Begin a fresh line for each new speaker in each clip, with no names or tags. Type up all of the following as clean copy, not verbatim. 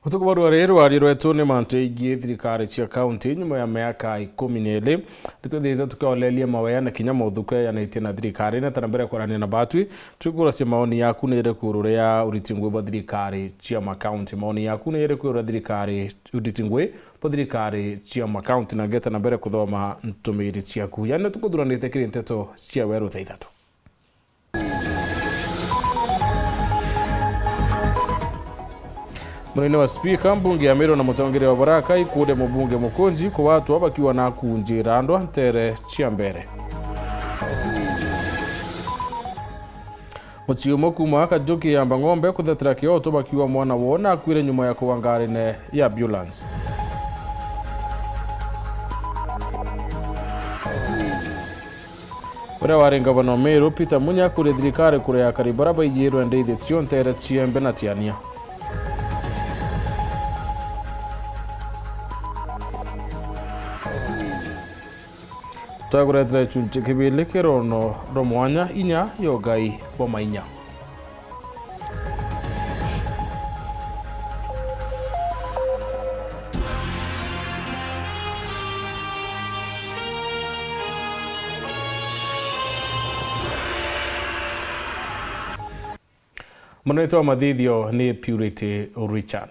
Utukubaru rero rwetu ni mantu igi thirikari cia county nyuma ya miaka 12 nituthiite tukaolelia mawaya na kinya mauthuke yanaitie na thirikari na tanambere kwarania na batwi tukura cia maoni yaku ni ire kurure ya uritingwe ba thirikari cia county maoni yaku ni ire kurure thirikari uritingwe ba thirikari cia county na ngeta nambere kuthoma ntumiri ciaku yani tukuthuranite kiri nteto cia weru thaithatu. Munene wa speaker mbunge ya Meru na mutongere wa Baraka ikude mubunge mukonji kwa watu wabakiwa na kunjira andwa ntere cia mbere. Muchiumo kuma Kajuki ya Ng'ombe kuthetera kioto bakiwa mwana wona akwire nyuma ya kuwangarine ya ambulance. Ura wari gavana wa Meru Peter Munya kuri thirikari kure ya karibara baigirwe ndeithio cio ntere cia mbe na tiania. Twaguretera chunche kibili kirono romwanya inya yogai bomainya. Mweneto wa mathithio ni Purity Richard.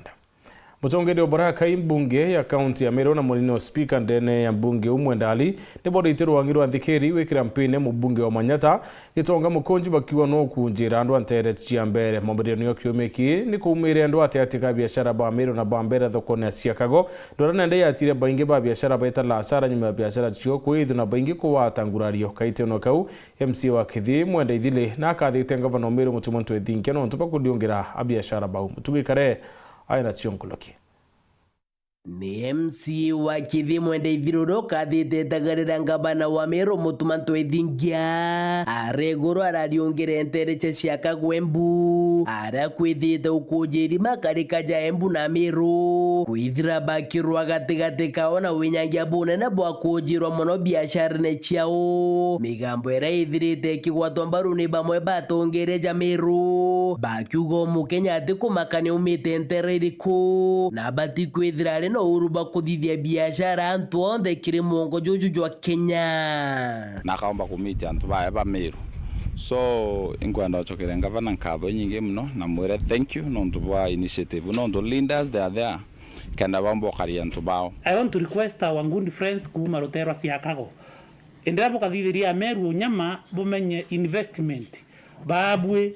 Mutongere wa Baraka mbunge ya county ya Meru na munene wa speaker ndene ya mbunge umwendali ni boritero wangirwa nthikeri wekira mpine mbunge wa Manyata gitonga mukonji bakiwa no kunjira andu antere cia mbere mabirino yo kiumeki ni kumire andu ateatika biashara ba Meru na bambera thokone cia Kago ndorana ndai atire baingi ba biashara baita la asara nyuma ya biashara cio kuithu na baingi kwa tangurario kaite no kau MC wa Kithi mwenda ithile na akathite gavana Meru mutumuntu ethinke no ntupa kudiongera abiashara bau mutugikare aina cionkuloki.
Ni MC wa Kithi mwenda ithiruro kathite tagarira ngabana wa Meru mutumanto ethingia aregoro arariongere ntere cia Kagwembu ara kwithite ukujiri makarika ja Embu na Meru kwithira bakirwa gatigati kaona winyangia bunene bwa kujirwa muno biashara ne ciao migambo era ithirite kigwato mbaru ni bamwe batongere ja Meru bakiugo mukenya ati kumakani umite ntere iriku na bati kwithira no uruba kuthithia biashara antu onthe kiri muongo juju jwa Kenya
na kaomba kumiti antu ba Meru so ingwanda chokere ngavana nkabo nyingi mno na mwere thank you no ntubwa initiative no ndo leaders they are there kana bambo kari antu bao.
I want to request our good friends kuma rotero cia Kago endapo kathithiria Meru nyama bumenye investment babwe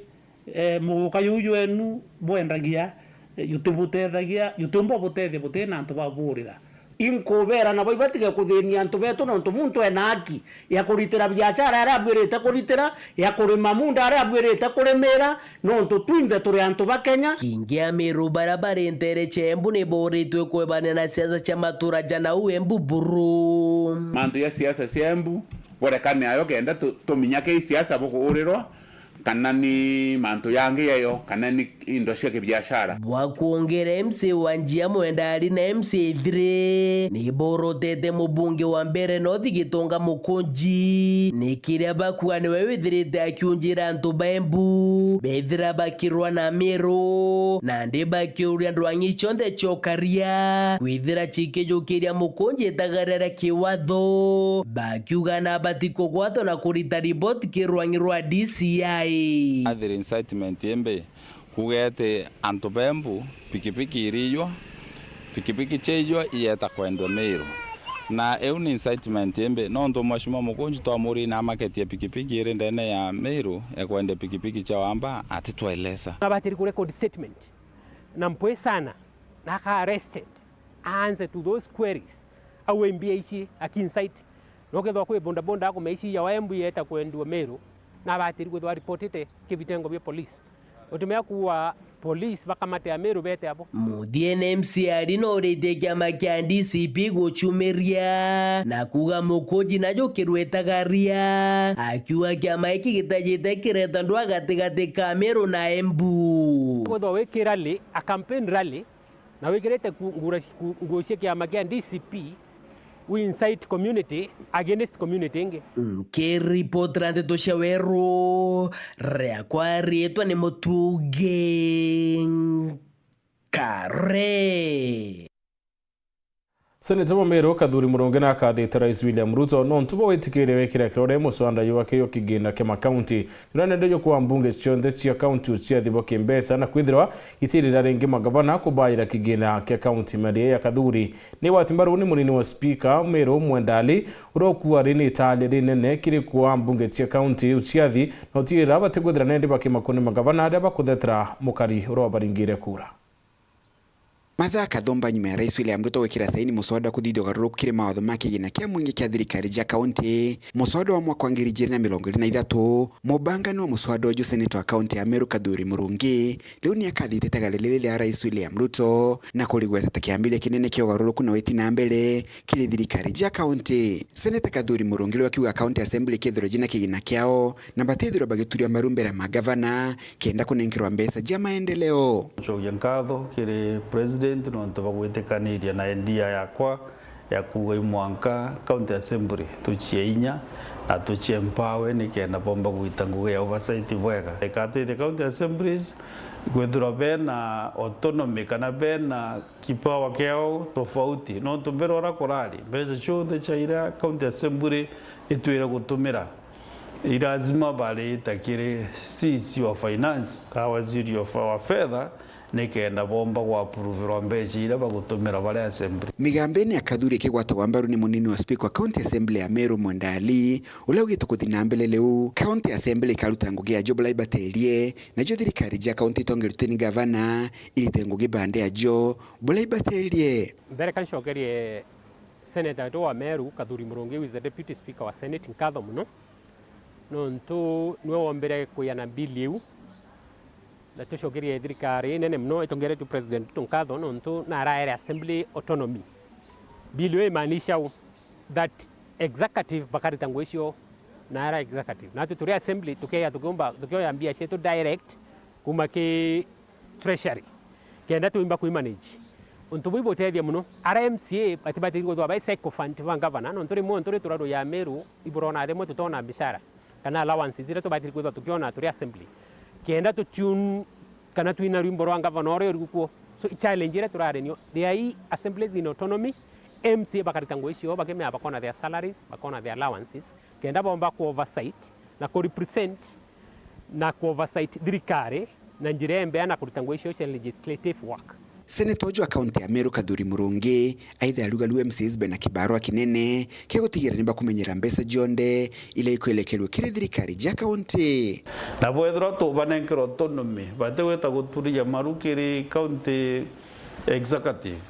mukayo enu bwendagia yutubutethagia yutumbo butethia butena antu baburira inkobera na boibatige kuthenia antu betu no muntu enaki ya kuritira biashara ara abwirite kuritira ya kurima munda ara abwirite kurimira no twinthe turi antu ba Kenya
kingia Meru barabara ntere chembu ni boritwe kwebana na siasa cha matura jana uembu buru
mantu ya siasa siembu borekane ayo genda tuminyake siasa bukurirwa kana ni mantu yangi yayo kana ni indo cia kibiashara
wakuongera MC wa njia mwendali na MC Idre ni borotete mubunge wa mbere no thigitonga mukonji ni kiria bakuwa ni wewithirite akiunjira antu baembu bethira bakirwa na Meru na ndi bakiuria andu angicho nthe chokaria kwithira chikejukiria mukonji tagarera kiwatho bakiuga na batiko gwato na kurita report kirwangirwa DCI
other incitement yembe kugete antu bembu pikipiki iriyo pikipiki chejwa iyeta kwendwa Meru na euni incitement yembe no ndo mashima mukonji to amuri na market ya pikipiki ire ndene ya Meru ekwende pikipiki cha wamba atitwaelesa
abatiri ku record statement na mpwe sana na ka arrested answer to those queries awe MBIC akinsite no ketho kwe bonda bonda ko meici ya Embu yeta kwendwa Meru na batiri kwithwa reportite kivitengo bya police utumia kuwa police bakamate ya Meru bete hapo
muthie MC arino rite kiama kia DCP guchumeria na kuga mukonji najo kirwetagaria akiwa kiama iki gitajite kireta ndwa gatigati ka Meru na Embu
kwithwa wiki rally a campaign rally na wikirete ngucia kiama kia DCP we incite community against community ingi.
Ke report rande to shawero rea kwa rietwa ni motuge Kare
Seneta wa Meru Kadhuri Murungi na akathite Rais William Ruto no ntubo witikire wekira kirore muswanda yuwakio kigina kema county ndio kwa mbunge chonde cia county cia thibo kimbesa na kwithirwa itirira ringi magavana kubaira kigina ke county merie ya Kadhuri ni watimbaru ni munini wa speaker Meru Mwendali urokuwa rini tali rinene kiri kwa mbunge cia county uciathi no tira batigwithira nende bakimakone magavana ade bakuthetra mukari urobaringire kura.
Mathaa kathomba nyuma ya Rais William Ruto wekira saini muswada kuthithio garurukire mawatho ma kigina kia mwingi kia thirikari ja county muswada wa mwaka wa 2023 mubangano wa muswada wa Seneta wa county ya Meru Kadhuri Murungi riu ni akathite tagalelele ya Rais William Ruto na kurigweta kiambile kinene kia garuruku na weti na mbele kile thirikari ja county. Seneta Kadhuri Murungi wakiwa county assembly kithiro jina kigina kiao na batithiro bagituria marumbera magavana kenda kunengirwa mbesa ja maendeleo.
Nkatho kiri president no ntoba gwitikaniria na endia yakwa ya kuwa imwanka county assembly tuchie inya na tuchie mpawe ni kenda bomba guitanguga ya oversight bwega ekate the county assemblies gwethura bena autonomy kana bena kipawa keo tofauti no tumbero ra korali beza chonde chaira county assembly itwira gutumira irazima bale takire CC wa finance ka waziri wa fedha nikenda bomba kwa approve mbeji ila bagutumira bale assembly.
Migambeni ya Kadhuri kigwato wambaru ni munini wa speaker county assembly ya Meru Mwendali ula ugito kuthina mbele leu county assembly karuta ngugi ya Job Labor Telie na jo thirikari ja county tonge ruteni governor ili ngugi bande ya Jo Labor Telie.
Mbere kan shogerie Senator wa Meru Kadhuri Murungi is the deputy speaker wa Senate nkatho muno no ntu nwe wombere kuyana biliu la tushogerie thirikari nene mno itongere tu president tunkatho no ntu na raere assembly autonomy biliu imaanisha that executive bakari tangwesho na ara executive na tuturi assembly tukeya tugomba tukiyoambia shetu direct kuma ki treasury kenda tuimba ku manage untu bibo tedia muno RMCA batibati ngo twa psycho fund wa governor no nturi mo nturi turado ya Meru iburona demo tutona bishara kana allowances zile to batiri kwa tukiona turi assembly kenda to tune kana tuina rimboro wa governor ore rukuo so challenge ile turare nyo they assemblies in autonomy MCA bakari tangwesho bakeme abakona their salaries bakona their allowances kenda bomba ku oversight na ku represent na ku oversight thirikari na njirembe na kurutangwesho legislative work.
Senator wa county ya Meru Kadhuri Murungi aidha aluga MCs bena kibarua kinene kegotigira nimba kumenyera mbesa jonde ile ikoelekelwe kire thirikari ja county
na bwethro to banenkero autonomy bateweta guturia marukiri county executive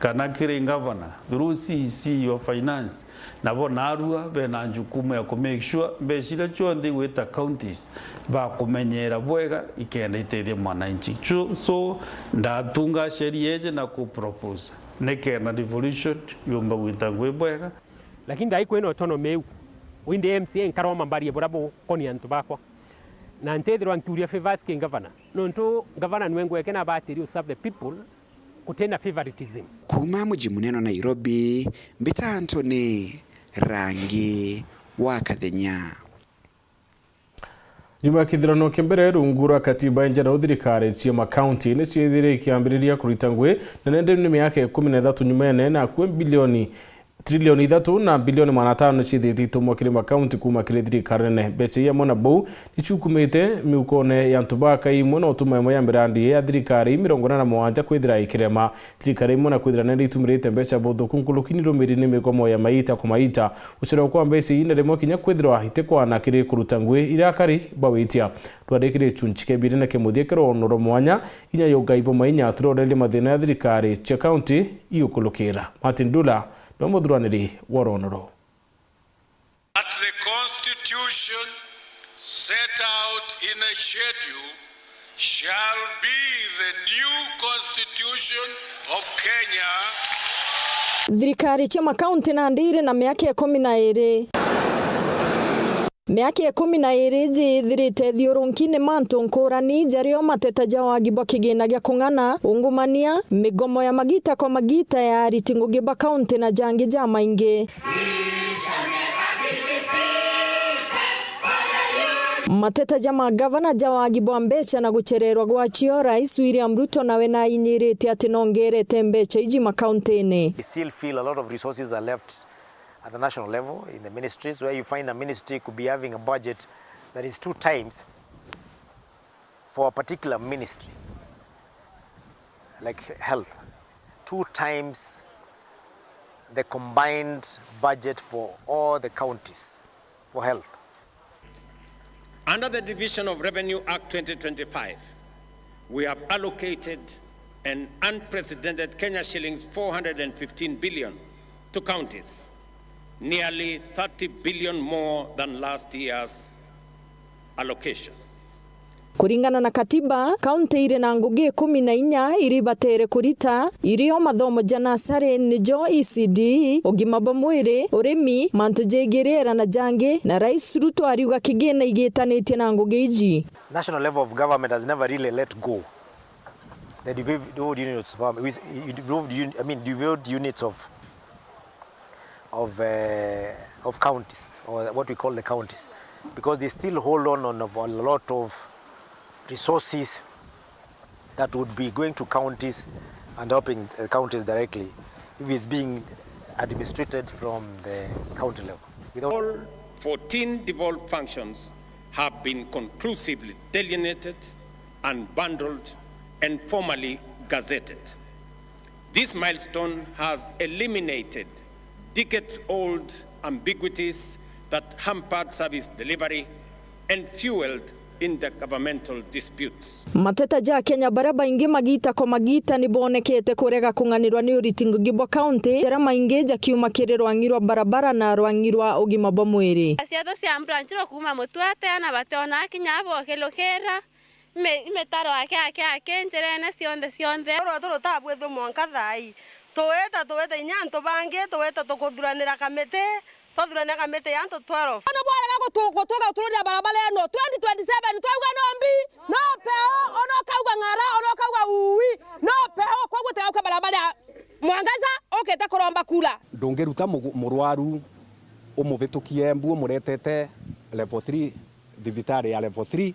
kana kire governor through CC of finance na bonarua bena njukumu ya make sure mbeshira chonde weta counties ba kumenyera bwega ikenda itethia mwananchi so ndatunga sheria eje na ku propose nekena devolution yomba wita bwega
lakini dai kweno autonomy winde MCA nkaroma mbari borabo koni antu bakwa na ntethirwa nturia favors ke governor no nto governor nwengo kena batiri serve the people kutena favoritism.
Kuma muji muneno Nairobi Mbita Anthony Rangi wa Kathenya.
Nyuma ya kithirano kimbere rungura katiba nje na thirikari cia county ni ciethire kiambiriria kuritangwe na nende ni miaka 13 nyuma ene na kwa bilioni trilioni 3 na bilioni 500 ni cithiti tumwa kirima county kuma kire thirikari ne beche ya mona bou ichukumite miukone ya ntubaka imwe na utuma ya mirandi ya thirikari 47 kwithira ikirema thirikari imwe na kwithira nende itumirite becha botho kunkulukini rumiri ni mikomo ya maita kumaita ucira kwa mbesi ine remo kinya kwithira itekwa na kire kurutangwe irakari bawitia twadekire chunchike birina ke muthekero onoro mwanya inya yoga ibo mainya turorele mathina ya thirikari cha county iukulukira Martin Dula no mudhuraniri waronoro.
That the Constitution set out in a schedule shall be the new Constitution of Kenya.
Thirikari cia makaunti na ndire na miaka 12 miaka 12 jithirite thiurunkine mantu nkurani jario mateta jawagi bakigina gya kung'ana ungumania migomo ya magita kwa magita ya ritingugi ba county na jangi ja maingi mateta jama gavana jawagibwa mbecha na guchererwa gwachio Rais William Ruto nawe na inyirite ati nongerete mbecha iji makaunti-ini.
We still feel a lot of resources are left at the national level in the ministries, where you find a ministry could be having a budget that is 2 times for a particular ministry, like health, 2 times the combined budget for all the counties for health.
Under the Division of Revenue Act 2025, we have allocated an unprecedented Kenya shillings 415 billion to counties, nearly 30 billion more than last year's allocation.
Kuringana na katiba, kaunti ire na ngugi 14 iri batere kurita irio mathomo jana sare nijo ECD ugima bwa mwiri urimi mantu jegerera na jange na Rais Ruto ariuga kigena igitanitie na ngugi iji.
National level of government has never really let go the devolved units of counties, or what we call the counties, because they still hold on a lot of resources that would be going to counties and helping counties directly if it's being administrated from the county level.
All 14 devolved functions have been conclusively delineated and bundled and formally gazetted. This milestone has eliminated decades-old ambiguities that hampered service delivery and fueled intergovernmental disputes.
Mateta ja Kenya baraba ingi magita ko magita ni bonekete kurega kunganirwa ni uritingo gibwa county era mainge ja kiumakiriro angirwa barabara na rwangirwa ugima bwa mwiri.
Asiato cia mbranchiro kuma mutwate na batona kinyabo kelokera imetaro ake njerene sionde
ro tabwe tho mwanka thai tuweta inyanto bange tuweta tukuthuranira kamete twathurania kamete yanto 12 ono bwara gutuga tururia barabara eno 2027 twauga nombi no peo ono kauga ngara ono kauga uwi no peo kwa gutega kwa barabara mwangaza oketa kuromba kula
ndungiruta murwaru umuvitukie mbu muretete level 3 divitari ya level 3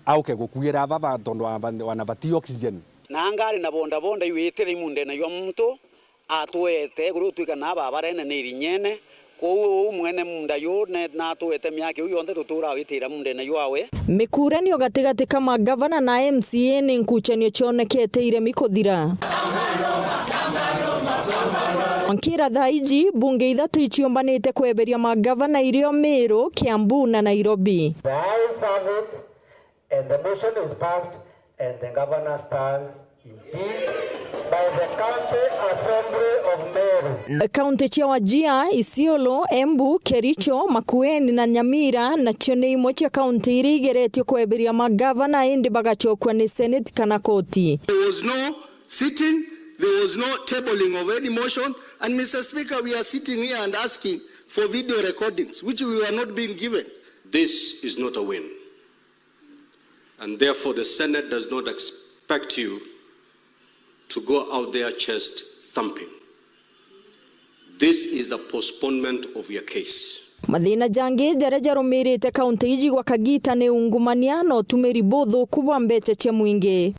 auke gukuira baba tondu wanabati oxygen
na ngari na bonda iwitire imunde na yo muntu atwete gurutwika na babarene ni rinyene ko mwene munda yo na twete myake uyo onde tutura witira munde na yawe
mikuranio gatigati kama gavana na MCA ni nkuchanio chonekete ire mikuthira Wankira thaiji bunge ithatu ichiombanite kweberia magavana irio Meru, Kiambu na Nairobi.
The ayes have it and the motion is passed and the governor stands impeached by the County Assembly of Meru.
Kaunti cia Wajir, Isiolo, Embu, Kericho, Makueni na Nyamira na chone imwe cia kaunti iri igeretio kweberia magavana indi bagachokwa ni Senate kana koti.
There was no sitting, there was no tabling of any motion, and Mr. Speaker, we are sitting here and asking for video recordings, which we were not being given.
This is not a win, and therefore the Senate does not expect you to go out there chest thumping. This is a postponement of your case.
Mathina jange jareja rumirite kaunti iji gwa Kagita ni ungumania no tumiri bodho kubwa mbeche cia mwingi.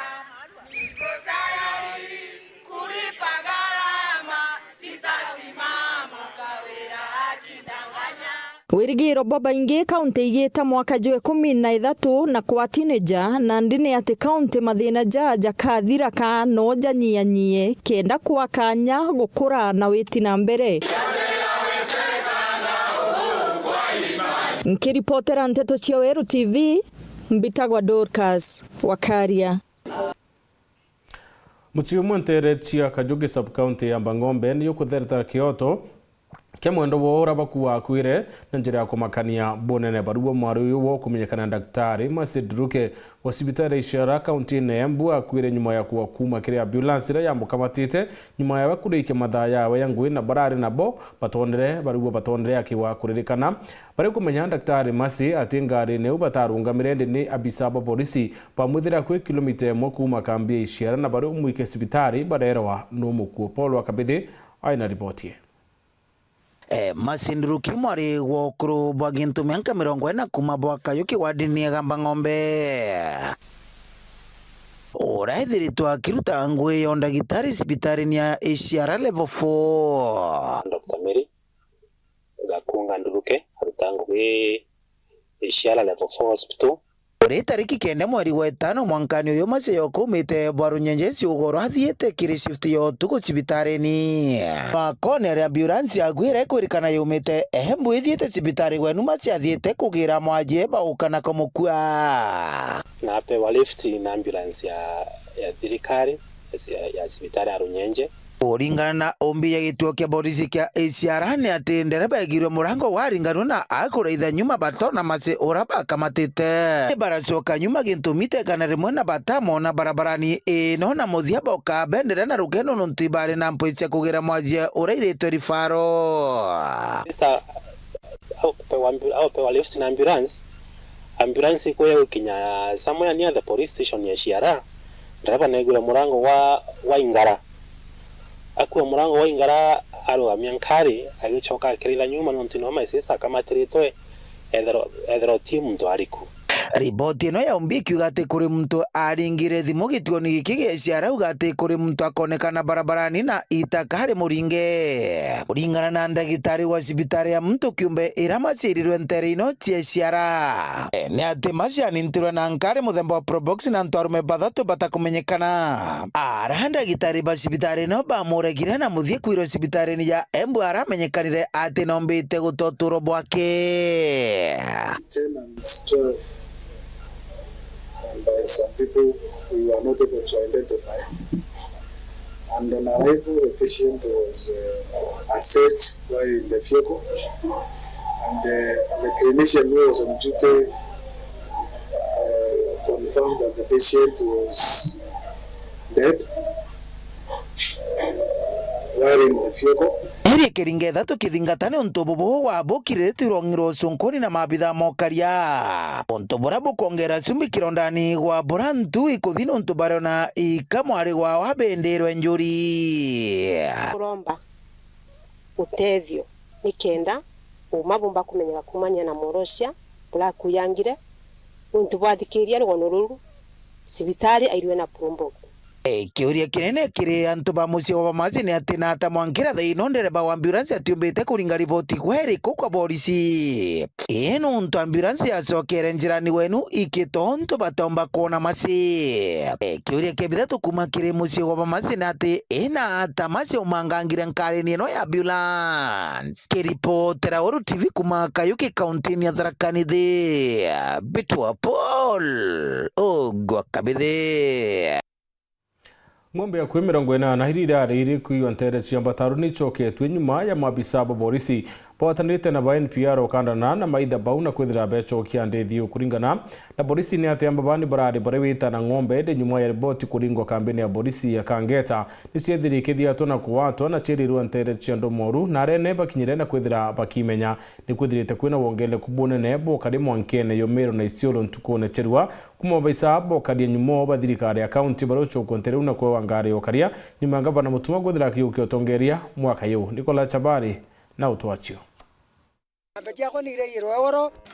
Wirigiro baba inge kaunti igeta mwaka jwe 13 na kwa teenager na ndine ati kaunti mathina jaja kathira ka no janyie kenda kwa kanya gukura na witi na mbere. Nkiripotera Nteto cia Weru TV mbitagwa Dorcas Wakaria.
Mucio mwentere cia Kajuge sub county ya Bangombe ni yukuthereta Kyoto kia mwendo wora bakuwa akwire na njira ya kumakania bonene baruwa mwaru yuwo kumenyekana daktari Masidruke wa sibitari ishara kaunti na Embu akwire nyuma ya kuwa kuma kiri ambulance ira yambuka matite nyuma ya bakurike mathaa yawe yangui na barari nabo batondere baruwa batondere akiwa kuririkana bari kumenya daktari Masi ati ngari ne ubatarunga mirende ni abisaba polisi pamuthira kwi kilomita 1 kuma kambi ishara na bari umwike sibitari baderwa no mukuo Paul Wakabithi aina ripoti.
masinduruki mwari gwokuru bwa gintu mianka 40 kuma bwaka yuki wadini gamba ng'ombe oraithiritwa akiruta ngui ya ndagitari sibitari ya Isiara level 4
Dr. Mary gakunga nduruke aruta ngui Isiara level 4 hospital
ore tariki 9 mweri wa 5 mwankani uyu macio kumite bwaru nyenjesi ugoro athiete kiri shift yo tuko sibitari ni makone ya ambulance agwire kurikana yumite ehembu ithiete sibitari wenu macio athiete kugira mwaje baukana komukua
na apewa lift na ambulance ya thirikari ya sibitari ya Runyenje
Uringana na ombi ya gituo kia polisi kia Isiara ni ati ndereba egirwe murango waringano na akuraitha nyuma bato na mase oraba kamatite baracoka nyuma gintumite kana rimwe na batamo na barabarani ino na muthia boka bendera na rugeno nuntibare na mpoisia kugira mwajia urairetwe rifaro
apewa lift na ambulance iko ya ukinya somewhere near the police station ya Isiara ndereba negura murango wa Ingara akuwa murango wa Ingara arugamia nkari agicoka akirira nyuma nontino maisisa kama tiritwe ethero timu ndo ariku
riboti ino ya umbiki ugate kuri mtu aringire thimu gituoni giki gia Isiara ugate kuri mtu akonekana barabarani na itakari muringe kuringana na ndagitari wa sibitari ya mtu kiumbe iramacirirwe ntere ino cia Isiara ni ati macianintirwe na nkari muthemba wa probox na ntwarume bathatu batakumenyekana ara ndagitari ba sibitari ino bamuregire na muthie kwirwo sibitari ya Embu aramenyekanire ati nombite gutoturo bwake
and by some people we were not able to identify. And on arrival, the patient was assessed while in the vehicle, and the clinician who was on duty confirmed that the patient was dead while in the vehicle.
Eri keringetha tukithingatane untububu wa bukire tirongiro sunkoni na mabitha mokaria untubura bukongera sumbi kirondani gwa burantu ikuthina untubarona ikamwari gwa wabenderwe njuri
kuromba utethio nikenda umabumba kumenyera kumanya na morosha bula kuyangire untubwathikiria rwono ruru sibitari airwe na Probox
kiuria kinene kiri antu ba muci wa mazi ni ati na ata mwankira thino ndereba wa ambulance atiumbite kuringa riboti kweri kwa polisi ino untu ambulance yacokere njirani wenu ikitonto batomba kuona masi kiuria kibithatu kuma kiri muci wa mazi ni ati ina ata maci umangangire nkari ni ino ya ambulance kiripotera Uru TV kuma Kayuki kaunti ya Tharaka Nithi Bitwa Paul ogwa kabithe
ng'ombe ya kwi 40 hirira riri kuiwa ntere cia mbataru ni choketwe nyuma ya mabisa ba polisi bawatanite na ba NPR okandana na maitha bau na kwithira becho kia ndethi kuringana na polisi ni ati ambabani barari barewita na ng'ombe de nyuma ya riboti kuringwa kampeni ya polisi ya Kangeta ni ciethiri kithia tona kuwato na cirirwa ntere cia ndomoru na rene bakinyire na kwithira bakimenya ni kwithirite kwina wongele kubune nebo kari mwankene yomero na isiolo ntukone cherwa kuma baisa bokadia nyumo bathirikari ya county barocho kontere na kwa wangari okaria nyuma ngavana mutuma gwithira kiukio tongeria mwaka yu Nicola Chabari na utwachio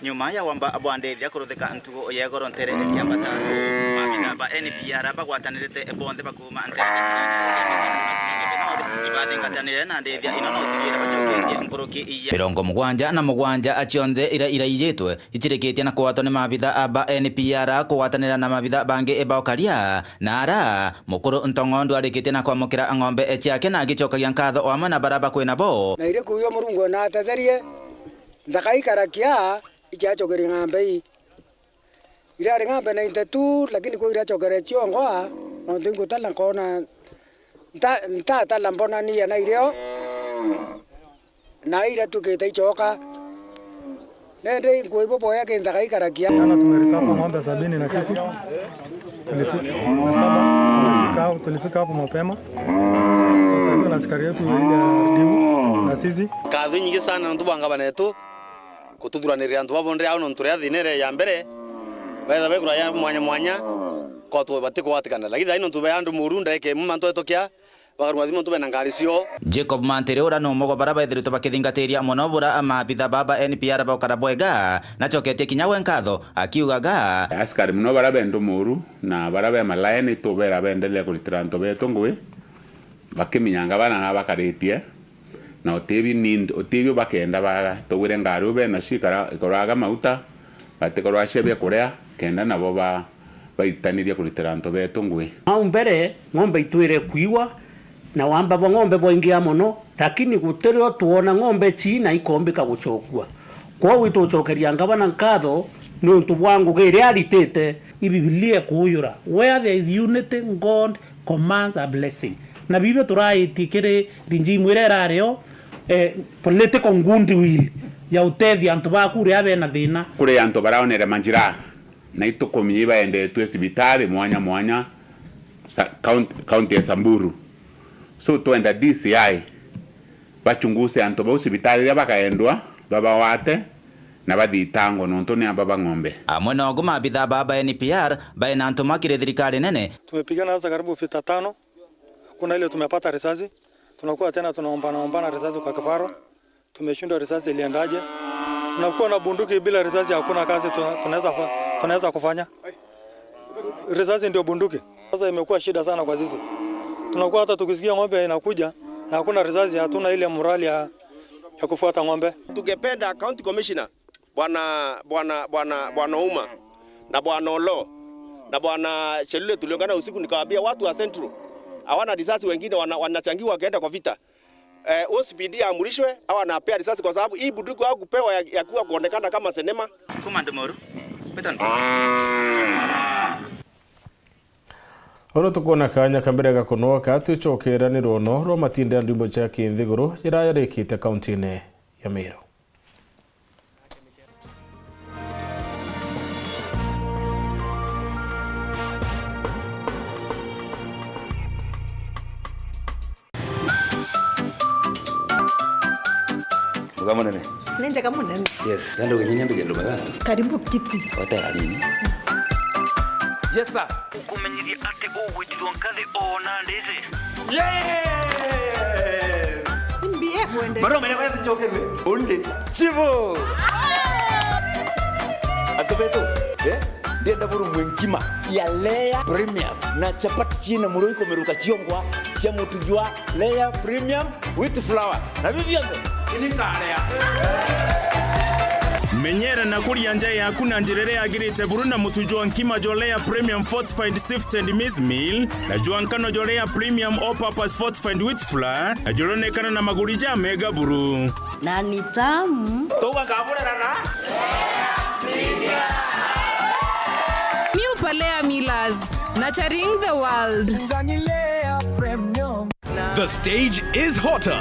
nyuma ya wamba abwandethia kuruthika ntugo yegoro ntere etia mbataru mabitha ba NPR bagwatanirite bonde bakuma ntere ibathingatanire na ndethia ino no tigira bachokerie nkuruki iya 77 achionde iraiyitwe ichirikitie na kuwatwo ni mabitha aba NPR kuwatanira na mabitha bangi ebaukaria na ara mukuru ntongondu arikitie na kwamukira ng'ombe echiake na agichokagia nkatho omwe na baraba kwina bo
na ire kuyo murungu na atetherie ndakaikarakia ichachogeri ng'ombe irari ng'ombe na intetu lakini kwa irachogere chiongoa nondu tala kona tala mbona ni na irio na ira tukita ichoka nende nguibo boya ke ndakaikarakia
ana tumerikafa ng'ombe 70 na kitu tulifika hapo mapema kusaidia na askari yetu ile diu na sisi
kadhi nyingi sana ntubanga banetu kutuduraniria ntu babondre au nonture athinere ya mbere baitha bekura ya mwanya ko tu batiko watikana lakini ino ntu bayandu murunda eke mumanto etokia bagarwathimo tubena ngari cio.
Jacob Mantere ura no mogo baraba ithirito bakithingateria muno bura amabitha baba NPR bakara bwega na choketie kinya wenkatho akiugaga
askari muno baraba endo muru na baraba malaini tubera bendelee kulitira nto beto ngwe bakiminyanga bana na bakaritie na otebi bakenda baga tugire ngari ube na shikara ikoraga mauta batekorwa shebe kurea kenda nabo baitanirie kulitira nto beto ngwe
au mbere ng'ombe itwire kuiwa na wamba ng'ombe boingia mono lakini guterio tuona ng'ombe china ikombika guchokua kwa wito uchokeria ngabana nkatho no tubwangu gere alitete ibibilia kuyura where there is unity God commands a blessing na biblia turaitikire rinji mwirera reo political ngundi wili ya utethi antu bakure abe na thina
kure antu baraonere manjira na itukomie baende tu sibitari mwanya county ya Samburu so tuenda DCI bachunguse antu ba sibitari bakaendwa baba wate na bathitango nonto ni ababa ng'ombe
amwe no goma bitha baba NPR baina antu makire thirikari nene.
Tumepigana sasa karibu vita 5. Kuna ile tumepata risasi, tunakuwa tena tunaombana risasi kwa kafaro. Tumeshindwa risasi iliendaje? Tunakuwa na bunduki bila risasi hakuna kazi tunaweza kufanya. Risasi ndio bunduki. Sasa imekuwa shida sana kwa sisi. Tunakuwa hata tukisikia ng'ombe inakuja na hakuna risasi, hatuna ile morali ya kufuata ng'ombe.
Tungependa county commissioner bwana Uma na bwana Olo na bwana Chelule tuliongana usiku nikawaambia watu wa Central hawana risasi, wengine wanachangiwa wakaenda kwa vita. OCPD amrishwe au anapea risasi kwa sababu hii bunduki au kupewa ya kuwa kuonekana kama sinema.
Command Moro. Petan.
Oro tukona kanya kambere gakono katwicokera ni rono ro matinde ndimbo cha kinthiguru irayarekite county-ini ya Meru.
Munene.
Nenja kama munene.
Yes, ndio kwenye nyambe jendo magana.
Karibu kiti.
Wata nini?
Yes sir.
Ukumenyirie ate ugwitirwo nkathi ona ndeze.
Yes! Mbie mwende.
Baro menya kwa tuchokere. Onde. Chivo. Atobeto. Ndiye ndaburu mwenkima ya Leia Premium na chapati china muroiko meruka chiongwa cha mutujwa Leia Premium with flour. Na bibi ini karea.
Menyera na kuria nja yaku na njirere yagirite buru na mutujwa nkima Jolea Premium Fortified Sifted Maize Meal na juankano Jolea Premium All Purpose Fortified Wheat Flour na joronekana na magurija mega buru.
Na ni tamu.
Toka kabulera na
New Palea Millers, nurturing the world.
The stage is hotter.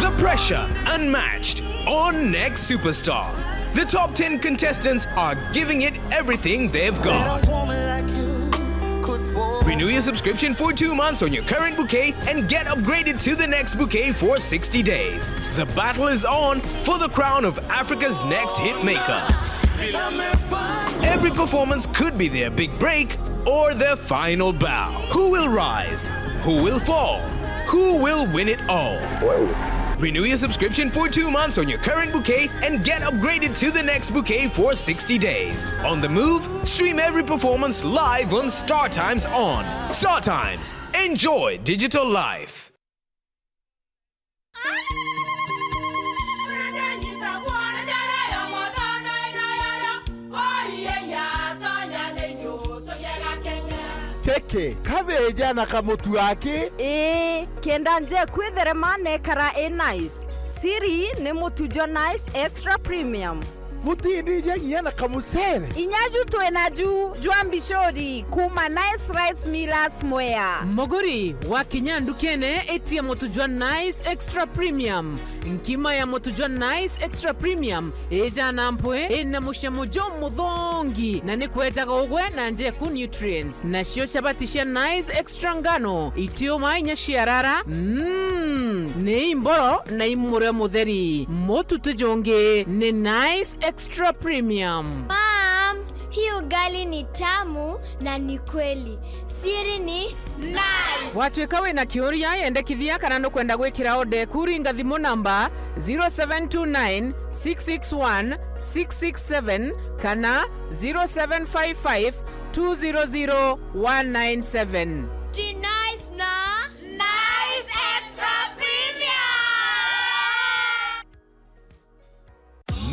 The pressure unmatched on Next Superstar. The top 10 contestants are giving it everything they've got. Renew your subscription for 2 months on your current bouquet and get upgraded to the next bouquet for 60 days. The battle is on for the crown of Africa's next hit maker. Every performance could be their big break or their final bow. Who will rise? Who will fall? Who will win it all? Renew your subscription for 2 months on your current bouquet and get upgraded to the next bouquet for 60 days. On the move, stream every performance live on Star Times on. Star Times. Enjoy digital life.
Keke kabeja na kamutu yake
kenda nje kwitherema nekara nice siri ni mutujwa nice extra premium
mutindi nyagia na kamusere
inyaju twena jua mbishori kuma nice rice millers mwea
moguri wa kinyandu kene etia motujwa nice extra premium nkima ya motujwa nice extra premium eja nampwe ena mushamujo muthongi na nikwetaga ugwe na nje ku nutrients na shio chabatisha nice extra ngano itio mainya shiarara ni imboro na imure mutheri motu tujonge ni nice extra premium.
Mom,
Hii ugali ni tamu na ni kweli. Siri ni nice.
Watuika wina kiuria yendekithia kana no kwenda gwikira ode kuringa thimu namba 0729 661 667 kana 0755 200 197.
Nice na Nice Extra Premium.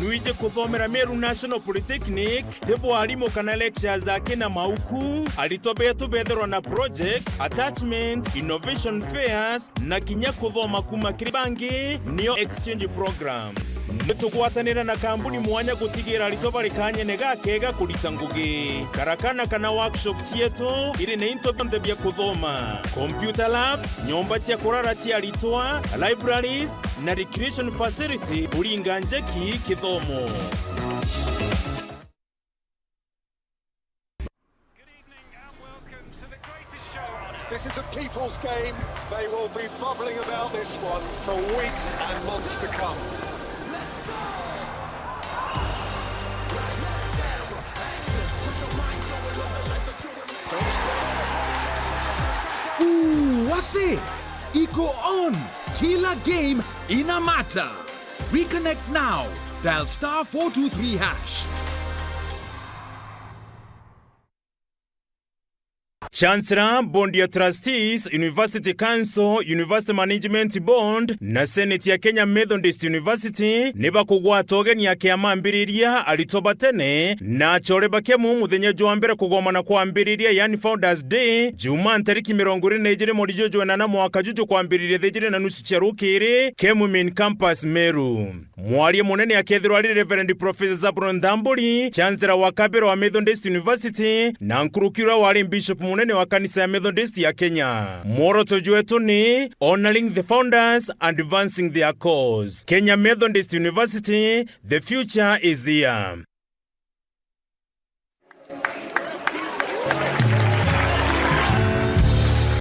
Nuije kuthomera Meru National Polytechnic debo alimo kana lectures zake na mauku alitobetu betherwa na project attachment innovation fairs na kinya kuthoma kuma kiribangi niyo exchange programs nitugwatanira na kampuni mwanya gutigira alitobari kanye nega kega kulita ngugi karakana kana workshop cietu iri ne into bya kuthoma computer labs nyomba cia kurara cia alitwa libraries na recreation facility ulinga njeki kithomo.
This is a people's game. They will be bubbling about this one for weeks and months to come.
Ooh, wase! Iko on! Kila game ina matter. Reconnect now. Dial *423#.
Chancellor, Board ya Trustees, University Council, University Management Board na Senate ya Kenya Methodist University niba kugwata ogeni ya kiamambiriria alitoba tene na choreba kemu muthenya jwa mbere kugomana kwambiriria yani Founders Day Juma tariki 24 muri jojwana na mwaka juju kwambiriria thejire na nusu charukiri kemu main campus Meru. Mwari munene akethirwa ari Reverend Professor Zabron Ndamburi, Chancellor wa kabero wa Methodist University na nkurukira wari Bishop munene wa kanisa ya Methodist ya Kenya. Moroto jwetu ni honoring the founders and advancing their cause. Kenya Methodist University, the future is here.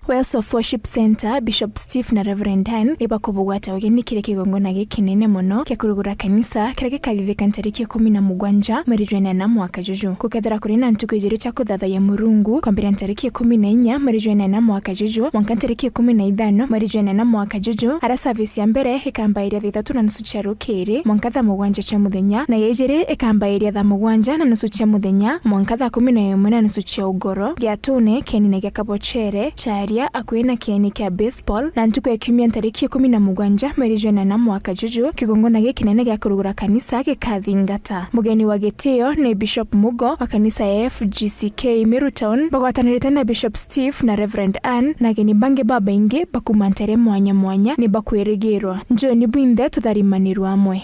Wells of Worship Center, Bishop Steve na Reverend Dan niba kubugwata ogeni kire kigongona gikinene muno kya kurugura kanisa kireke kalithika tariki 17 mweri jana na mwaka juju kukethera kuri na ntuko ijiri cha kuthatha ya Murungu kwambira tariki 14 mweri jana na mwaka juju mwanka tariki 15 mweri jana na mwaka juju ara service ya mbere ikambairia 3:30 cia rukiri mwanka tha mugwanja cha muthenya na yejiri ikambairia tha mugwanja na nusu cia muthenya mwanka tha 11 na nusu cia ugoro gya tune kenine gya kabochere chari akwena kieni kia baseball na ntuko ya kiumia tariki 17 mweri jana na mwaka juju kigongona gikinene gya kurugura kanisa gikathingata. Mugeni wa gitio ni Bishop Mugo wa kanisa ya FGCK Meru Town bagwatanirite na Bishop Steve na Reverend Ann na geni bange baba ingi bakumantere mwanya ni bakwirigirwa njoni bwinde tutharimanirwa amwe.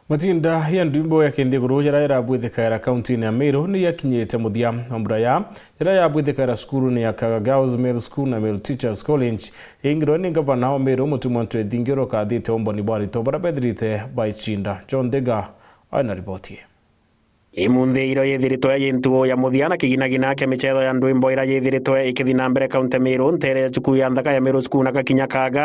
Matinda ya ndwimbo ya kendiguru yara irabwithikaira kaunti ya Meru ni yakinyite muthia ombraya yara yabwithikaira skuru ni ya Girls Meru School na Meru Teachers College ingiro ni gavana wa Meru mutumwa twethingiro kathite omboni bwari tobara bethirite baichinda John Dega ana ripoti.
Imunthi iro yithiritwe yintuo ya muthiana kiginagina kia michetho ya ndwimbo ira yithiritwe ikithina mbere kaunti Meru ntere cukuru ya nthaka ya Meru School na kakinya kaga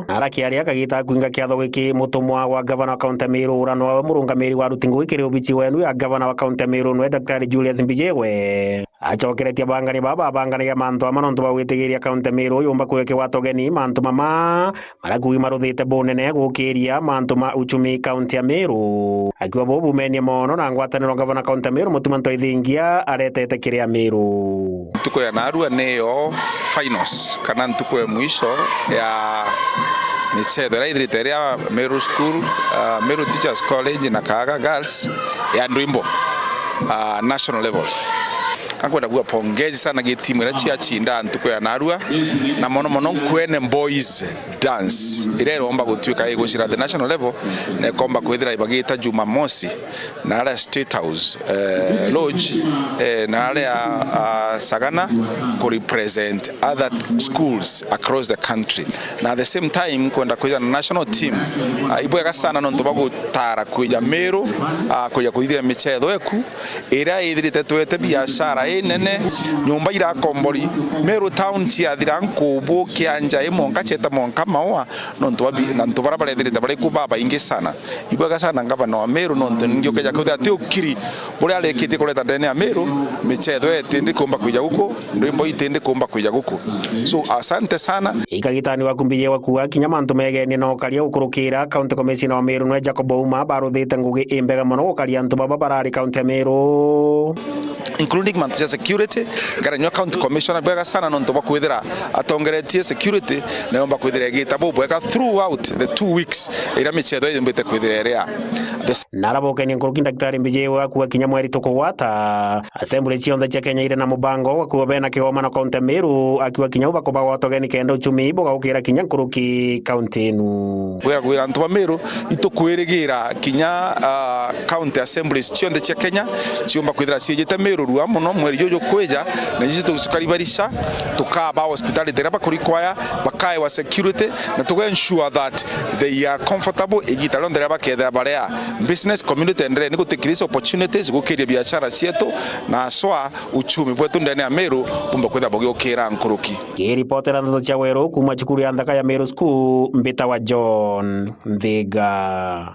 ara kiaria kagita kuinga kiatho giki mutumwa wa gavana wa kaunti Meru urano wa murungamiri wa rutingo ikiri ubichi wenu ya gavana wa kaunti Meru no Dr. Julius Mbijegwe acokeretie bangani baba bangani ya mantu amanontu bawitigiria kaunti Meru yumba kuweke watogeni mantu mama maragui maruthite bonene gukiria mantu ma uchumi kaunti ya Meru akiwa bobu menie mono na ngwataniro gavana kaunti Meru mutuma ntoithingia aretete kiria Meru
tuko ya narua neo finals kana ntuko ya mwisho ya michezo ithirite ya Meru School Meru Teachers College na Kaga Girls ya ndwimbo national levels akwenda kuwa pongezi sana ge timu ira chia chinda ntuko ya narua na mono kwene boys dance ire romba gutwika igucira the national level ne komba kwithira ibagita Jumamosi na ala State House lodge na ala Sagana ko represent other schools across the country na at the same time kwenda kwithira national team ibwega sana no ntuba gutara kuja Meru kuja kuithira michezo eku ira ithirite twete biashara nene nyumba ira kombori Meru town tia thiranku bu kianja imonka cheta monka mawa no ntubara bare thirite bare kubaba ingi sana ibwega sana ngavana wa Meru no ngio keja kuthia ti ukiri buri arekite kuleta ndene ya Meru michezo etinde kumba kuja guko ndimbo itinde kumba kuja guko so asante sana
ikagitani wakumbiye wakuwa kinyamantu megeni no karia ukurukira county commissioner wa Meru no Jacob Ouma baruthite ngugi imbega muno gukaria antu baba barari county Meru
including Mantuja security garanyo county commissioner bega sana no ntoba kwithira atongeretie security na yomba kwithira gitabo bweka throughout the 2 weeks ira michezo imbete kwithira area
naraboke ni nkuruki daktari mbije wakuwa kinyamweri tukugwata assembly chionda cha Kenya ire na mubango wakuwa bena kioma na county Meru akiwa kinyauba ko bagwatogeni kenda uchumi boga ukira kinyankuruki county nu
kwira antu ba Meru itukwirigira kinya county assemblies chionda cha Kenya chiomba kwithira siejete Meru ruwa muno mweri jojo kweja na jiji tukaribarisha tukaba hospital deraba kurikwaya bakae wa security na to ensure that they are comfortable igitalo deraba kedha barea business community and niko tikirisa opportunities gukiria biashara cietu na swa uchumi bwetu ndani ya Meru pumba kwenda bogi okera nkuruki
kiripotera ndo cha Weru kuma chukuru ya ndaka ya Meru School mbita wa John Ndhiga.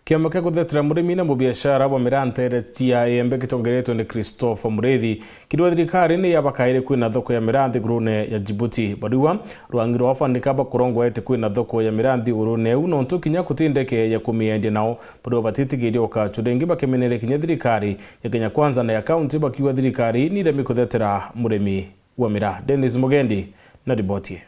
Kiama kia kuthetera murimi na mubiashara wa mirante tia embe kitongeretwo ni Christopher Mureithi kidwa thirikari ni yabakaire kwina thoko ya miranthi grune ya Djibouti badiwa rwangiro wafandika bakurongo ete kwina thoko ya miranthi urune uno ntukinya kutindeke ya kumiendia nao badiwa batitigirio okachudengi bakemenere kinya thirikari ya Kenya Kwanza na ya county bakiwa thirikari ni remi kuthetera murimi wa mira. Dennis Mugendi na riboti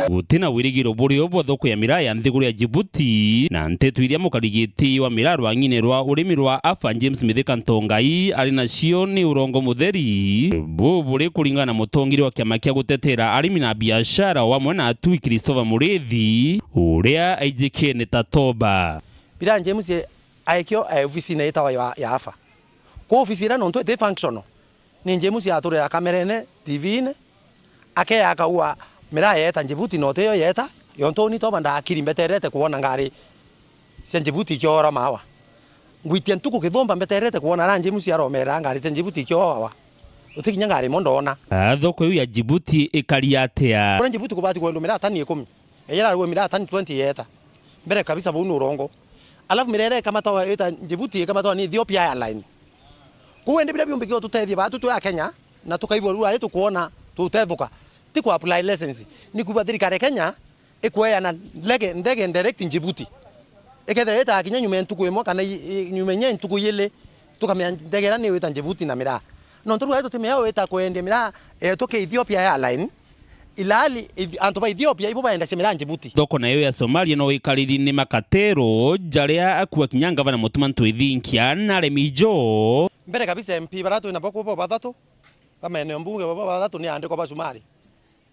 gutina wirigiro burio bwa thoko ya mira ya nthiguru ya Djibouti na ntetu iria mukarigiti wa mira rwangine rwa urimi rwa Afa James Mithika Ntongai ari nacio ni urongo mutheri buri kuringana mutongiri wa kiama kia gutetera arimi na biashara wa mwana atui Christopher Mureithi uria aijike ni tatoba
Bira James aikio ofisi na itawa ya Afa ko ofisi ra no ntwe functional ni James aturira kamerene TV ne ake akaua mira yeta Djibouti no teyo yeta yontoni to banda akirimbeterete kuona ngari cia Djibouti kiora mawa ngwitia ntuku kithomba mbeterete kuona ranje musiaro mera ngari cia Djibouti kiora utikinya ngari mondona
thoko ya Djibouti ikaria atia
kwa Djibouti kubati kwendo mira tani 10 eyara ruwe mira tani 20 yeta mbere kabisa bunu urongo alafu mirere kama tawa yeta Djibouti kama tawa ni Ethiopia Airline kuende bila byombe kyo tutethia batu tu ya Kenya na tukaibwa rura tu kuona tutethuka tiku apply license ni kuba thirikari Kenya ikuya na ndege direct Djibouti ekethera eta kinya nyume ntuku imwe kana nyume nye ntuku yele tukamya ndegera ni weta Djibouti na mira no ntuku eto timea weta kwende mira toke Ethiopia Airline ilali antoba Ethiopia ibo baenda semera Djibouti
thoko nayo ya Somalia no ikariri ni makatero jaria akua kinyanga bana mutuma ntwithinkia na remijo
mbere kabisa MP baratu na bako bathatu kama eneo mbunge baba bathatu ni andiko ba Somali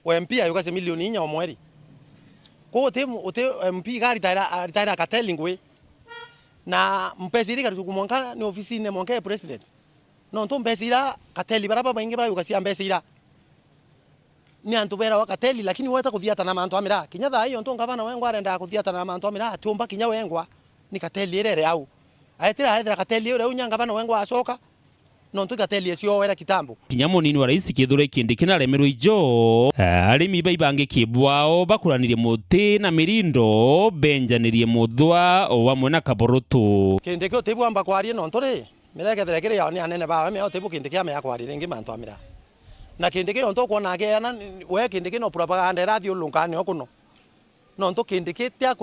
wa MP ayuka se milioni 4 omweri ko te MP gari taira katelingwe na mpesiri kari kumonka ni ofisi ne monka president no nto mpesira kateli baraba bainge ba yuka si mpesira ni antubera wakateli lakini weta kuthiata na mantu amira kinya tha hiyo nto ngavana wengwa arenda kuthiata na mantu amira tumba kinya wengwa ni kateli erere au aetira kateli ore unyanga bana wengwa asoka no tukateli esio wera kitambo
kinyamo nini wa rais kithure kindi kina remero ijo arimi baibange kibwao bakuranirie muti na mirindo benjanirie muthwa wa mwana kaboroto
kindi kyo tebu amba kwarie no ntore mireke therekere ya ni anene ba me tebu kindi kya me yakwarie ringi mantu amira na kindi kyo nto kuona ke ana we kindi kino propaganda radio lunkani okuno no nto kindi kitya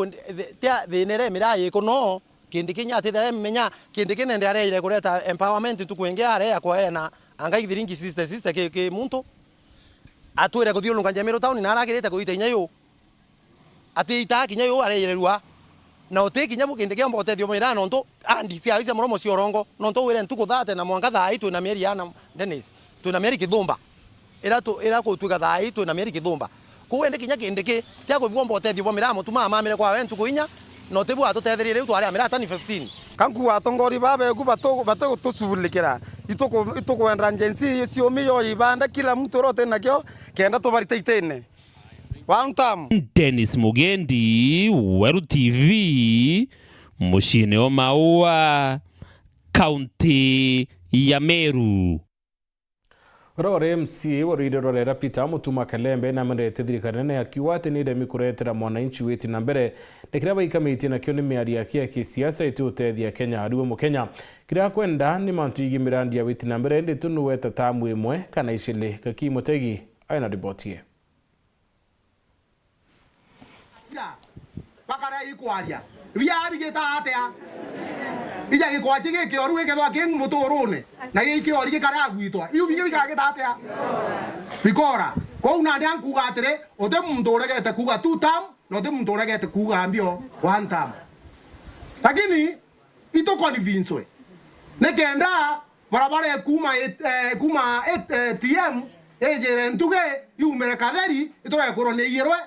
thinere mira yikuno kindi kinya atithare menya kindi kinende areire kureta empowerment tukwengea are kwa na anga ithiringi sister ke muntu atwire kuthiulunga Meru town na aragirite kuita inyayo ati ita kinyayo areire ruwa na uteki nyabu kinde kiambo otethio mwira nonto andi cia cia muromo cio rongo nonto wire ntuko thate na mwanga thai tu na mieri yana Dennis tu na mieri kithumba ira ko tuga thai tu na mieri kithumba ko wende kinya kinde ki tia ko bwombo otethio mwira mutuma mamire kwa we ntuko inya no tebu atutetherie riu twari amira tani 15
kanku atongori babe ku bato tusubulikira itoko wenda agency cio miyo ibanda kila mtu rote nakyo kenda tubariteitene one time.
Dennis Mugendi, Weru TV, mushine o Maua, County ya Meru.
Rore MC warire rorera Peter Mutuma Kalembe na mrete thirikari ya kiwate ni demi kuretera mwananchi weti na mbere nekiraba ikamiti na kyo ni miari ya kisiasa ite utethia Kenya hariwe mu Kenya kira kwenda ni mantu igi mirandi ya weti na mbere ndi tunu weta tamu imwe kana ishile kaki mutegi aina ripotie
bakara ikwaria biari gitatea ija gikwachi gikioru gikethwa king muturune na gikiori gikara gwitwa iu biyo gitatea bikora ko una ndi ankuga atire ote muntu uregete kuga 2 term no ote muntu uregete kuga ambio 1 term lakini ito convince nekenda barabara kuma TM ejere ntuge yumere kaderi itoya korone yerwe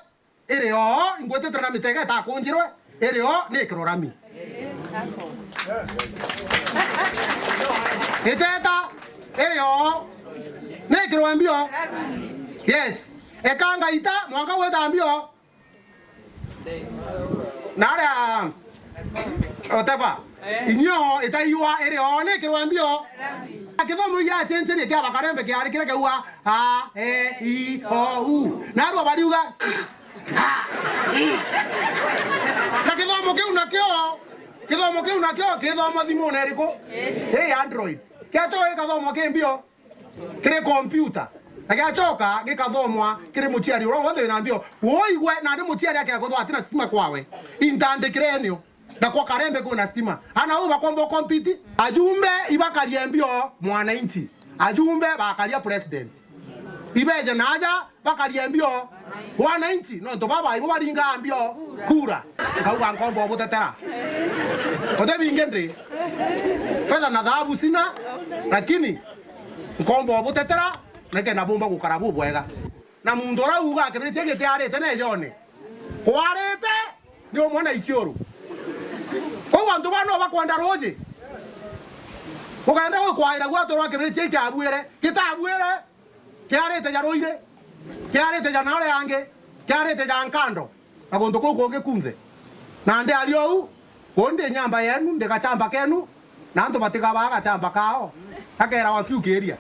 ere o ngwete tena mitega ta konjirwe ere o ne krorami eteta ere o ne kroambio yes ekanga ita mwanga weta ambio nara oteva inyo etaiwa ere o ne kroambio akithomo ya chencheri kya bakarembe kya kire kwa a e i o u narwa bariuga na kithomo kiu nakio kithomo thimu neriko Android kiachoka kithomo kimbio kire computer na kiachoka gikathomwa kire muchiari ro wothe na mbio woigwe na ndi muchiari yake akothwa atina stima kwawe intandikire enio na kwa karembe kuna stima ana uba kombo compete ajumbe ibakaria mbio mwananchi ajumbe bakaria president ibeje naja bakaria mbio wananchi no to baba ibo baringa mbio kura kauga kombo butetera kote bingende fedha na dhahabu sina lakini kombo butetera neke na bomba gukarabu bwega na mundu ra uga kebiri chegete arete na jone kwarete ndio mwana ichioru ko wandu bano bakwanda roje ukanda kwaira gwato rwa kebiri chege abuere kitabuere kiarete jaroire kiarete janare yange kiarete jankando na gondo ko kunze na nde alio konde nyamba yenu ndekachamba kenu na ndo batika baga chamba kao akera wa fukeria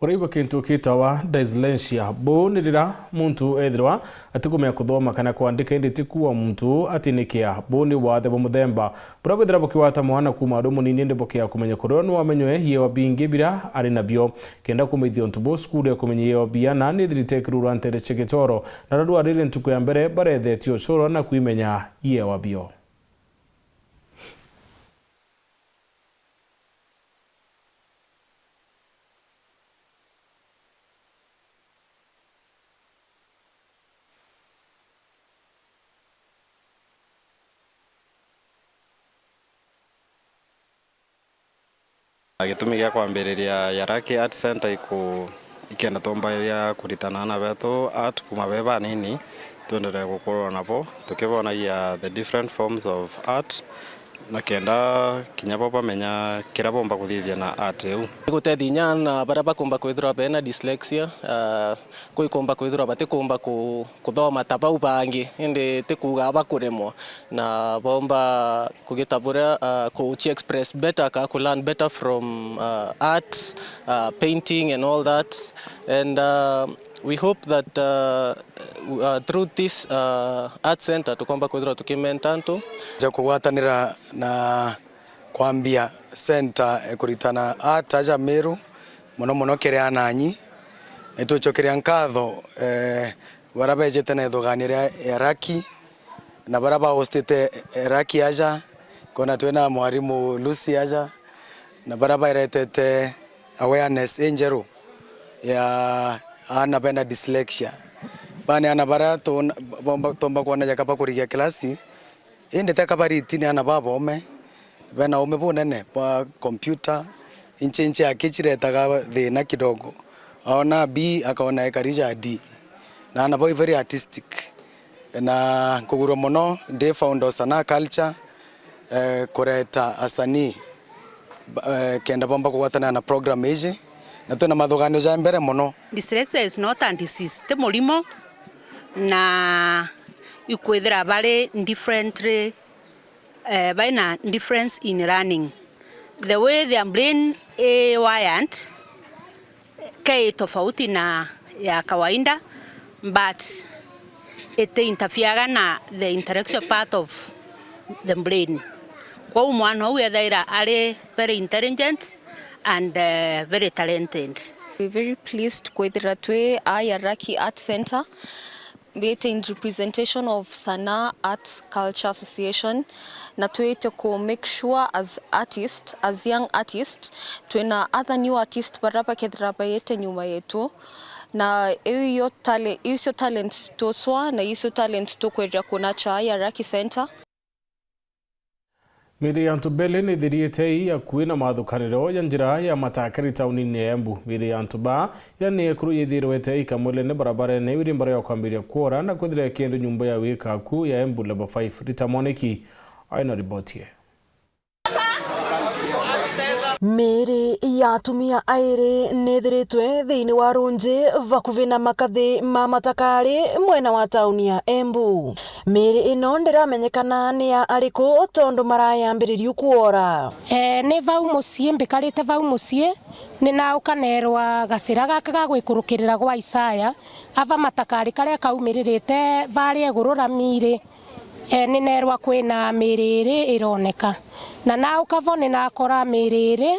Uriba kintu kitawa dyslexia bonirira muntu ethirwa atikumya kuthoma kana kuandika indi tikuwa muntu atinikia boni wathe muthemba burabithira bukiwata mwana kuma ndo munini ndi bukia kumenya kurwa no amenywe yewa bingi bira ari nabyo kenda kumithio ntubo school ya kumenya yewa biana ni thiritekiruru antere cheketoro na radu arire ntuku ya mbere barethetio coro na kuimenya yewa bio
Gitumi gya kwambiriria Yaraki Art Center ikenda tombaria kuritana na beto art kuma beba nini tuendelea gukorwa napo tukibona ya the different forms of art na kenda kinyabo bamenya kira bomba kuthithia na art eu
gutethinya na baraba komba kwithira bena dyslexia ko ikomba kwithira bate komba kuthoma tabau bangi indi tikuga bakuremwa na bomba kugitabura ku express better ka ku learn better from art painting and all that and we hope that through this art center tukomba kwithira tukimentanto
ja kugwatanira na kwambia center kuritana art aja Meru muno kiria nanyi etuchokeria nkatho barabejete na thoganira Yaraki na baraba hostete Yaraki aja kona twena mwarimu Lucy aja na baraba iretete awareness enjero ya anapenda dyslexia bani ana bara tomba kuona jakapa kurigia klasi ende takabariti ni ana baba ome bana ome bonene kwa computer inche akichiretaga thina kidogo aona B akaona ekarija D na ana boy very artistic na kuguro mono de founder sana culture kureta asani kenda bomba kuwatana na program eje na tuna mathogano ja mbere mono.
Dyslexia is not a disease te mulimo na ikwethera bale differently baina difference in learning. The way their brain wired kai tofauti na ya kawaida, but it interfere na the intellectual part of the brain. Kwa umwana huyu thaira are very intelligent and very talented.
We're very pleased kwethira twe Ayaraki Art Center being in representation of Sana Art Culture Association na tuete ko make sure as artists, as young artists, tuena other new artists barapa kedrapa yete nyuma yetu na hiyo talent toswa na hiyo talent tokwera kuna cha Ayaraki Center.
Miri yantu bele ni dhiriete ya kuina mathukaniro ya njira ya matakari tauni ya Embu. Miri yantu ba ya ni ekuru yithirwete ikamwele ne barabara ne wiri mbara ya kwambiria kuora na kwithira kendo nyumba ya wika ku ya Embu level 5 Rita Moneki aina riboti.
Miri ya atumia airi nithiritwe thiini wa runji vakuvi na makathi ma matakari mwena wa tauni ya Embu. Miri ino ndiramenyekana ni ya ariku tondu marayambiririo kuora.
Ni vau mucie mbikarite vau mucie ni na ukanerwa gacira gaka ga gwikurukirira gwa Isaya ava matakari karia kaumiririte vari egurura miri. Ni nerwa kwina miriri ironeka na na ukavone na akora miriri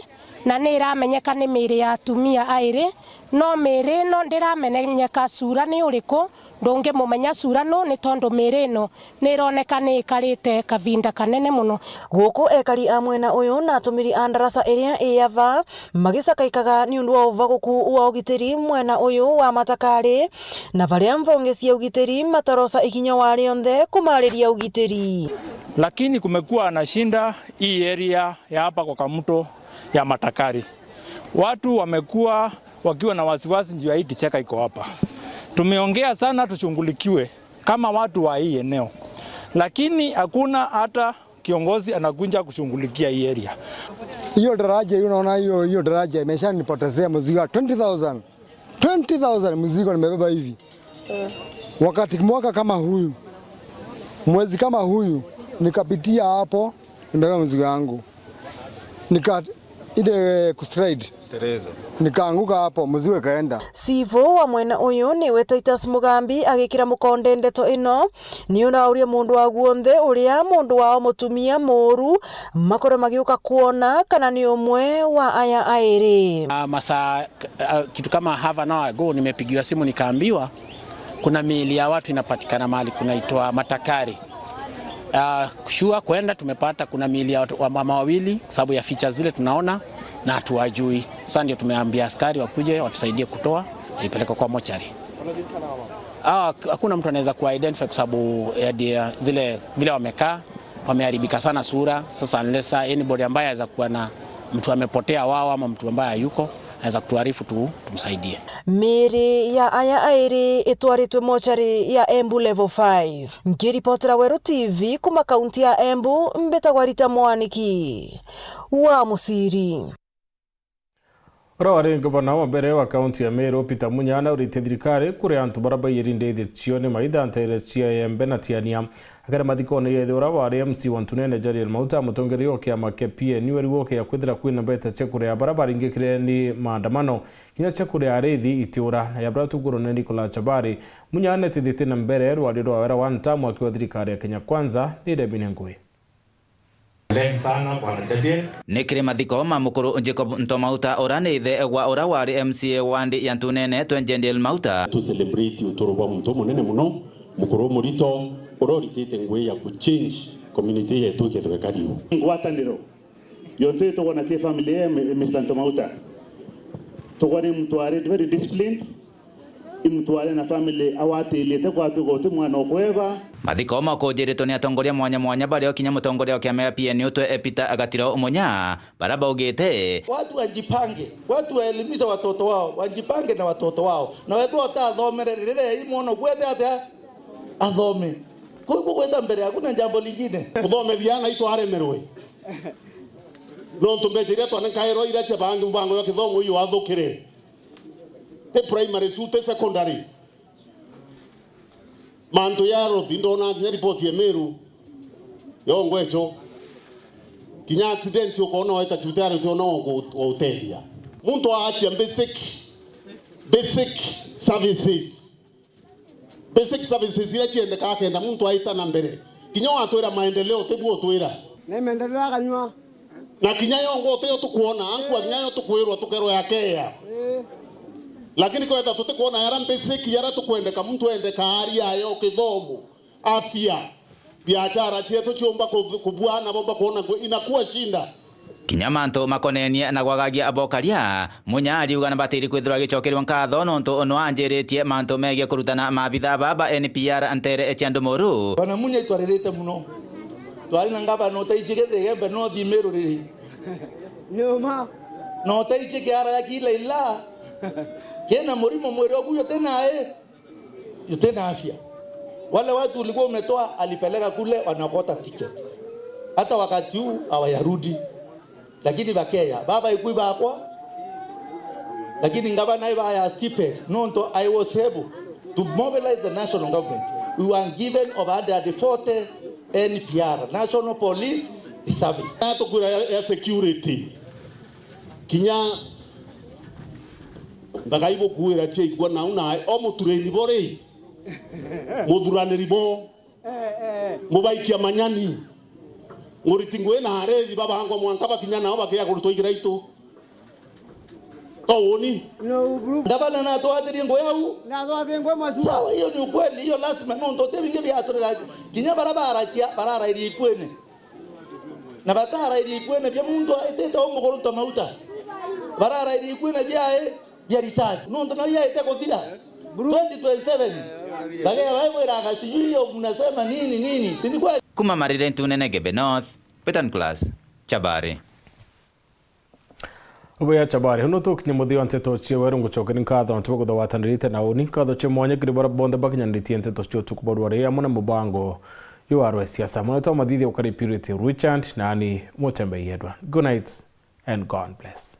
na ni iramenyeka ni miri ya atumia airi no miri no ndiramenyeka sura ni uriko ndonge mumenya sura no ni tondu miri no ni ironeka ni ikarite kavinda kanene muno.
Guku ekari amwena uyu na atumiri andarasa iria iyava magisakaikaga ni undu wa uvaguku wa ugitiri mwena uyu wa matakari na varia mvonge cia ugitiri matarosa ikinya wari onthe kumariria ugitiri.
Lakini kumekuwa na shinda hii area ya hapa kwa Kamuto ya matakari. Watu wamekuwa wakiwa na wasiwasi juu ya hii kicheka iko hapa. Tumeongea sana tushungulikiwe kama watu wa hii eneo. Lakini hakuna hata kiongozi anakuja kushungulikia hii area.
Hiyo daraja unaona hiyo daraja imeshanipotezea mzigo 20,000. 20,000 mzigo nimebeba hivi. Wakati mwaka kama huyu. Mwezi kama huyu nikapitia hapo nimebeba mzigo wangu. Ile kustride Teresa nikaanguka hapo mzigo kaenda.
Sivo wa mwena uyu ni we Titus Mugambi agikira mukonde ndeto ino ni unauria mundu wa guonthe uria mundu wao mutumia moru makore magiuka kuona kana ni umwe wa aya airi.
Masa kitu kama half an hour ago nimepigiwa simu nikaambiwa kuna miili ya watu inapatikana mahali kunaitwa Matakari. Kushua kwenda tumepata kuna miili ya mama wawili kwa sababu ya features zile tunaona na hatuwajui. Sasa ndio tumeambia askari wakuje watusaidie kutoa ipeleke kwa mochari. Hakuna mtu anaweza kuidentify kwa sababu ya zile vile wamekaa wameharibika sana sura. Sasa unless anybody ambaye anaweza kuwa na mtu amepotea wao ama mtu ambaye hayuko anaweza kutuarifu tumsaidie.
Miri ya aya airi itwaritwe mochari ya Embu level 5. Ngiripotera Weru TV kuma kaunti ya Embu mbetagwa Rita Mwaniki wa Musiri.
Rawari gavana wa mbere wa kaunti ya Meru Peter Munyana urite thirikari kuri antu baraba yirinde cione maitha ntere cia Embe na Tiania akara mathikone yethe ura wa MC Wantunene Jariel Mauta mutongeri wa kiama ke PNU eri woke ya kwithira kwina mbete cia kuri ya barabara ingikire ni maandamano kinya cia kuri arethi itiura na yabra tuguru ne Nicola Chabari. Munyana tithite na mbere rwari rwa wera one time wa thirikari ya Kenya Kwanza ni Debine Ngui.
Nikiri mathiko ma mukuru Jacob Ntomauta orane ithe gwa ora wari MCA wandi Yantunene Jariel Mauta
to celebrate utoro bwa muntu munene muno mukuru murito uroritite ngwe ya ku change community yetu kethekariu ngwataniro yote to gona ke family Mr. Ntomauta to gone mtu are very disciplined imtware na family awatiliete kwatu gote mwana okweba
mathiko makunjiritwo ni atongoria mwanya mwanya bari okinya mutongoria okiamea PNU twe Peter Agatiro Umunya baraba ugite
watu wajipange, watu waelimisha watoto wao, wajipange na watoto wao na wewe utathomererere imono gwete ata athome kuko gweta mbere hakuna jambo lingine
kuthome viana itwaremerwe no tumbejiria twana kairo ira cha bangi mbango yo kithomo uyu wathukire te primary sute secondary manto yaro ndona nya report ya Meru yo ngwecho kinya accident ukona waita chutari tona ngo utelia muntu aacha basic services ile chiende kakenda muntu aita na mbere kinya watwira maendeleo tebu otwira
ne maendeleo akanywa
na kinya yongo teyo tukuona anku kinya yo tukwirwa tukero yakea lakini kwa hata tutakuona yara basic yara tukwendeka mtu endeka aria yo kithomo afya biashara chetu chiomba kubwana bomba kuona inakuwa shinda
kinyamanto makonenie na gwagagia abokaria munyari ugana batiri kwithirwa gicokerwa nkatho nonto ono anjiritie manto megie kurutana mabitha baba NPR antere echandu moru
bana munya itwarerete muno twari na ngaba no taichigete gembe no thimeru riri
nyoma
no taichige ara yakila ila kena murimo mwero kuyo tena yutena afya wale watu ulikuwa umetoa alipeleka kule wanakota ticket hata wakati huu hawayarudi lakini bakeya baba ikuiba kwa lakini ngaba naiba ya stipend no I was able to mobilize the national government. We were given over 140 NPR National Police Service
tato kura ya security kinya ndagaibo kuira che igwa na una o mutureni bore mudurane ribo mubaikia manyani nguritingwe na arethi babango mwanka bakinya nao bakia kurutoigira itu tawoni
ndabana na twathiri ngo yau
na twathiri ngo masu
sawa hiyo ni ukweli hiyo lazima no ndote binge bya turira kinya barabara chia barara iri kwene na batara iri kwene bya muntu aitete omugoro tomauta barara iri kwene bya risasi no ndo na yaite kuthira 2027 bagaya wewe raga sijui mnasema nini si ni kweli
kuma marire ntunene Gebe North Petan Class Chabari
Obeya Chabari hono tukinya muthio nteto chieweru nguchokera nkatho ntuko kuthawatanirite na uni nkatho chimwanya kiribara bonde bakinyanitie nteto cio tukuborware amuna mubango yuarwe siasa mwana to mathithio kari Purity Richard nani Mutembe Edward. Good night and God bless.